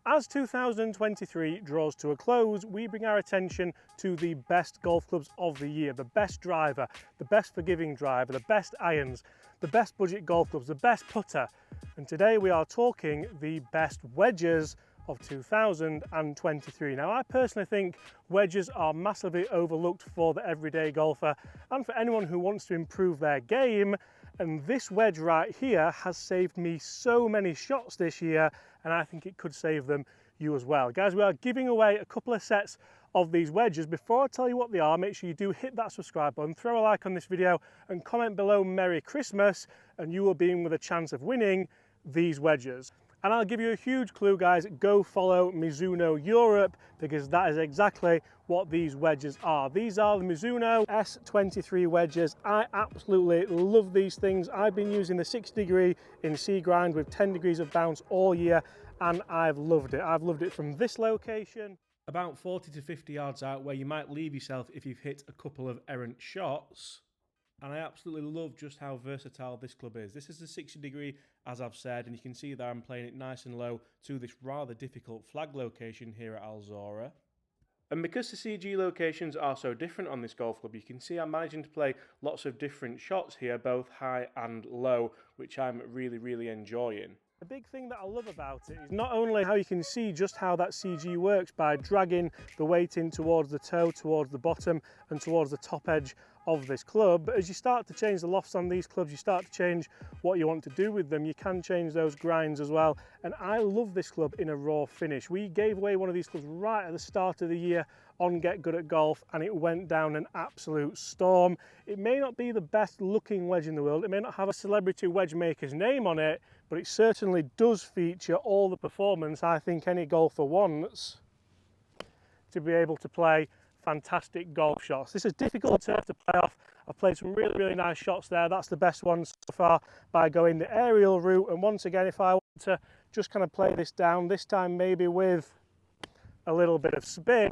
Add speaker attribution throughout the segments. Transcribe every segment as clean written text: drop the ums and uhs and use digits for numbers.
Speaker 1: As 2023 draws to a close, we bring our attention to the best golf clubs of the year, the best driver, the best forgiving driver, the best irons, the best budget golf clubs, the best putter. And today we are talking the best wedges of 2023. Now, I personally think wedges are massively overlooked for the everyday golfer and for anyone who wants to improve their game. And this wedge right here has saved me so many shots this year, and I think it could save them you as well. Guys, we are giving away a couple of sets of these wedges. Before I tell you what they are, make sure you do hit that subscribe button, throw a like on this video and comment below Merry Christmas, and you will be in with a chance of winning these wedges. And I'll give you a huge clue, guys, go follow Mizuno Europe, because that is exactly what these wedges are. These are the Mizuno S23 wedges. I absolutely love these things. I've been using the 60 degree in sea grind with 10 degrees of bounce all year, and I've loved it. I've loved it from this location, about 40 to 50 yards out, where you might leave yourself if you've hit a couple of errant shots. And I absolutely love just how versatile this club is. This is the 60 degree, as I've said, and you can see that I'm playing it nice and low to this rather difficult flag location here at Alzora. And because the CG locations are so different on this golf club, you can see I'm managing to play lots of different shots here, both high and low, which I'm really enjoying. The big thing that I love about it is not only how you can see just how that CG works by dragging the weight in towards the toe, towards the bottom and towards the top edge of this club, but as you start to change the lofts on these clubs, you start to change what you want to do with them. You can change those grinds as well, and I love this club in a raw finish. We gave away one of these clubs right at the start of the year on Get Good at Golf, and it went down an absolute storm. It may not be the best looking wedge in the world, it may not have a celebrity wedge maker's name on it, but it certainly does feature all the performance I think any golfer wants to be able to play fantastic golf shots. This is difficult turf to play off. I've played some really nice shots there. That's the best one so far by going the aerial route. And once again, if I want to just kind of play this down, this time maybe with a little bit of spin,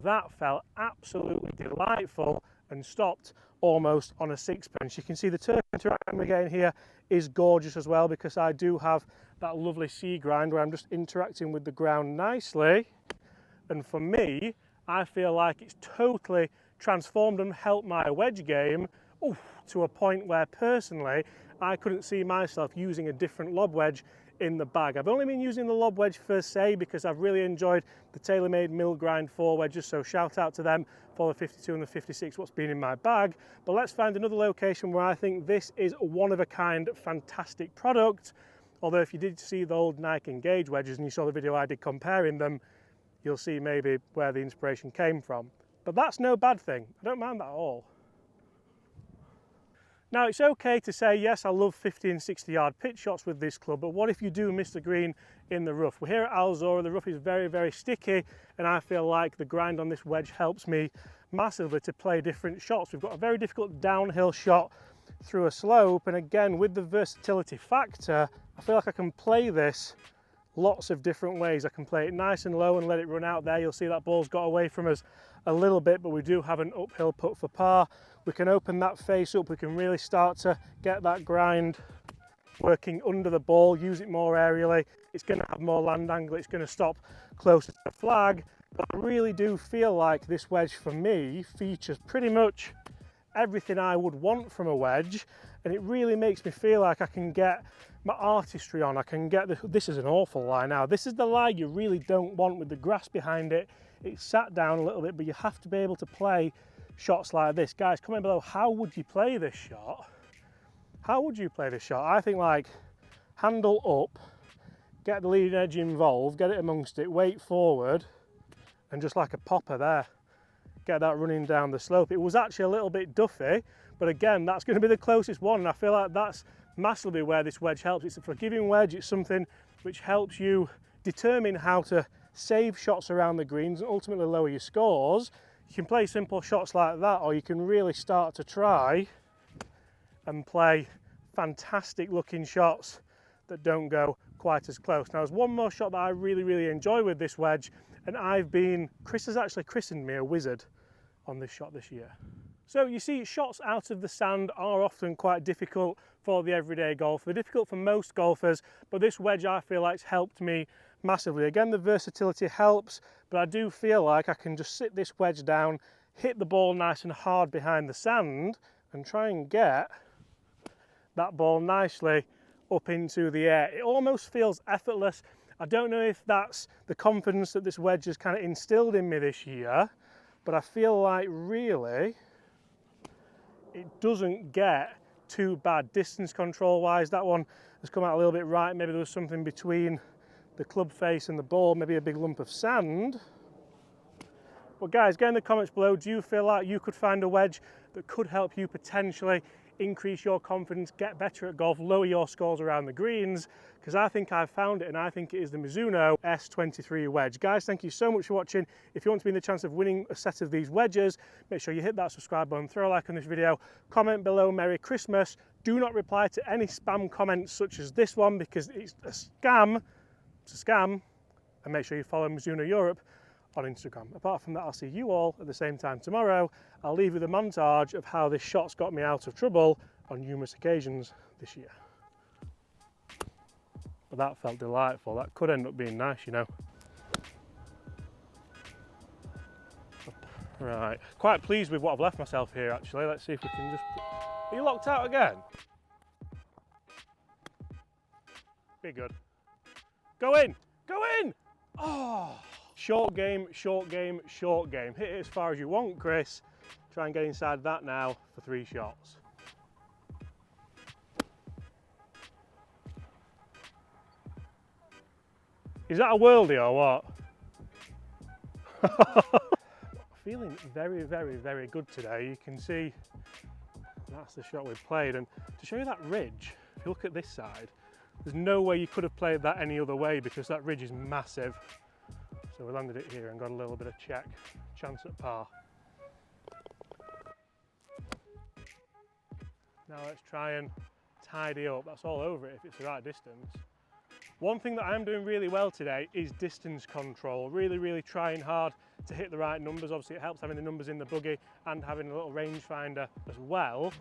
Speaker 1: that felt absolutely delightful and stopped almost on a sixpence. You can see the turf interaction again here is gorgeous as well, because I do have that lovely sea grind where I'm just interacting with the ground nicely. And for me, I feel like it's totally transformed and helped my wedge game to a point where personally I couldn't see myself using a different lob wedge in the bag. I've only been using the lob wedge per se because I've really enjoyed the TaylorMade mill grind 4 wedges, so shout out to them for the 52 and the 56, what's been in my bag. But let's find another location where I think this is a one of a kind fantastic product. Although if you did see the old Nike Engage wedges and you saw the video I did comparing them, you'll see maybe where the inspiration came from. But that's no bad thing. I don't mind that at all. Now, it's okay to say, yes, I love 50 and 60 yard pitch shots with this club, but what if you do miss the green in the rough? We're here at Alzora, the rough is very sticky, and I feel like the grind on this wedge helps me massively to play different shots. We've got a very difficult downhill shot through a slope, and again, with the versatility factor, I feel like I can play this lots of different ways. I can play it nice and low and let it run out there. You'll see that ball's got away from us a little bit, but we do have an uphill putt for par. We can open that face up, we can really start to get that grind working under the ball, use it more aerially. It's going to have more land angle, it's going to stop closer to the flag. But I really do feel like this wedge for me features pretty much everything I would want from a wedge, and it really makes me feel like I can get my artistry on. I can get this is an awful lie now. This is the lie you really don't want with the grass behind it. It's sat down a little bit, but you have to be able to play shots like this. Guys, comment below, how would you play this shot? How would you play this shot? I think like handle up, get the leading edge involved, get it amongst it, weight forward, and just like a popper there, get that running down the slope. It was actually a little bit duffy, but again, that's going to be the closest one, and I feel like that's massively where this wedge helps. It's a forgiving wedge, it's something which helps you determine how to save shots around the greens and ultimately lower your scores. You can play simple shots like that, or you can really start to try and play fantastic looking shots that don't go quite as close. Now, there's one more shot that I really enjoy with this wedge, and Chris has actually christened me a wizard on this shot this year. So you see, shots out of the sand are often quite difficult for the everyday golfer. They're difficult for most golfers, but this wedge I feel like has helped me massively. Again, the versatility helps, but I do feel like I can just sit this wedge down, hit the ball nice and hard behind the sand, and try and get that ball nicely up into the air. It almost feels effortless. I don't know if that's the confidence that this wedge has kind of instilled in me this year, but I feel like really it doesn't get too bad distance control wise. That one has come out a little bit right. Maybe there was something between the club face and the ball, maybe a big lump of sand. But guys, get in the comments below, do you feel like you could find a wedge that could help you potentially increase your confidence, get better at golf, lower your scores around the greens? Because I think I've found it, and I think it is the Mizuno S23 wedge. Guys, thank you so much for watching. If you want to be in the chance of winning a set of these wedges, make sure you hit that subscribe button, throw a like on this video, comment below Merry Christmas. Do not reply to any spam comments such as this one, because it's a scam. It's a scam. And make sure you follow Mizuno Europe on Instagram. Apart from that, I'll see you all at the same time tomorrow. I'll leave you the montage of how this shot's got me out of trouble on numerous occasions this year. But that felt delightful. That could end up being nice, you know. Right, quite pleased with what I've left myself here actually. Let's see if we can just... Are you locked out again? Be good. Go in! Go in! Oh! Short game, short game, short game. Hit it as far as you want, Chris. Try and get inside that now for 3 shots. Is that a worldie or what? Feeling very, very, very good today. You can see that's the shot we've played. And to show you that ridge, if you look at this side, there's no way you could have played that any other way because that ridge is massive. So we landed it here and got a little bit of check, chance at par. Now let's try and tidy up. That's all over it if it's the right distance. One thing that I'm doing really well today is distance control. Really, really trying hard to hit the right numbers. Obviously it helps having the numbers in the buggy and having a little rangefinder as well.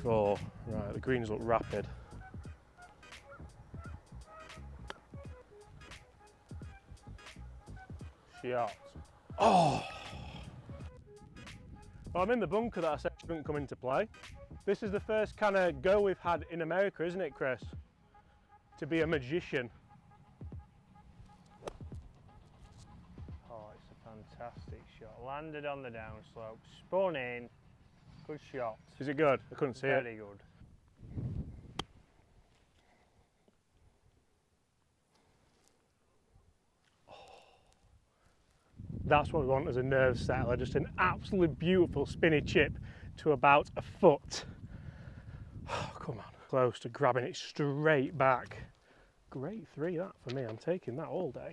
Speaker 1: Right, the greens look rapid. Shots. Oh! Well, I'm in the bunker that I said shouldn't come into play. This is the first kind of go we've had in America, isn't it, Chris? To be a magician.
Speaker 2: Oh, it's a fantastic shot. Landed on the downslope, spun in. Good shot.
Speaker 1: Is it good? I couldn't see it.
Speaker 2: Very good.
Speaker 1: That's what we want as a nerve settler, just an absolutely beautiful spinny chip to about a foot. Oh, come on, close to grabbing it straight back. Great 3 that for me, I'm taking that all day.